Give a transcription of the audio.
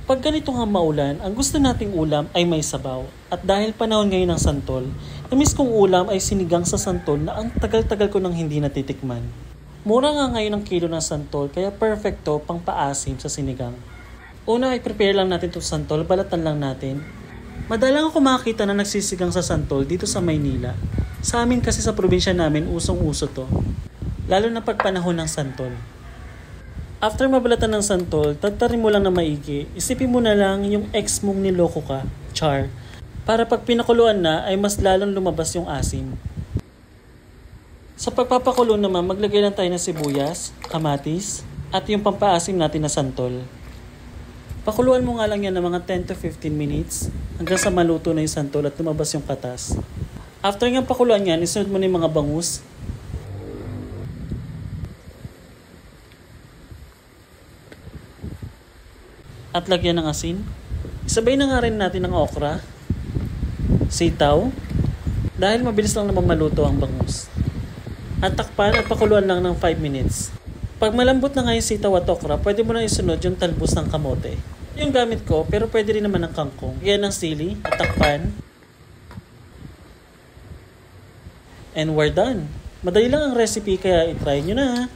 Pag ganito nga maulan, ang gusto nating ulam ay may sabaw. At dahil panahon ngayon ng santol, namiss kong ulam ay sinigang sa santol na ang tagal-tagal ko nang hindi natitikman. Mura nga ngayon ang kilo ng santol kaya perfecto pang paasim sa sinigang. Una ay prepare lang natin itong santol, balatan lang natin. Madalang ako makakita na nagsisigang sa santol dito sa Maynila. Sa amin kasi sa probinsya namin usong-uso to. Lalo na pag panahon ng santol. After mabalatan ng santol, tatarin mo lang na maigi. Isipin mo na lang yung ex mong niloko ka, char. Para pag pinakuluan na ay mas lalong lumabas yung asim. Sa pagpapakulo naman, maglagay lang tayo ng sibuyas, kamatis, at yung pampaasim natin na santol. Pakuluan mo nga lang yan ng mga 10 to 15 minutes hanggang sa maluto na yung santol at lumabas yung katas. After nga pakuluan yan, isunod mo na yung mga bangus. At lagyan ng asin. Isabay na nga rin natin ng okra, sitaw, dahil mabilis lang naman maluto ang bangus. At takpan at pakuluan lang ng 5 minutes. Pag malambot na nga yung sitaw at okra, pwede mo na isunod yung talbos ng kamote. Yung gamit ko, pero pwede rin naman ng kangkong. Lagyan ng sili at takpan. And we're done. Madali lang ang recipe kaya itry nyo na.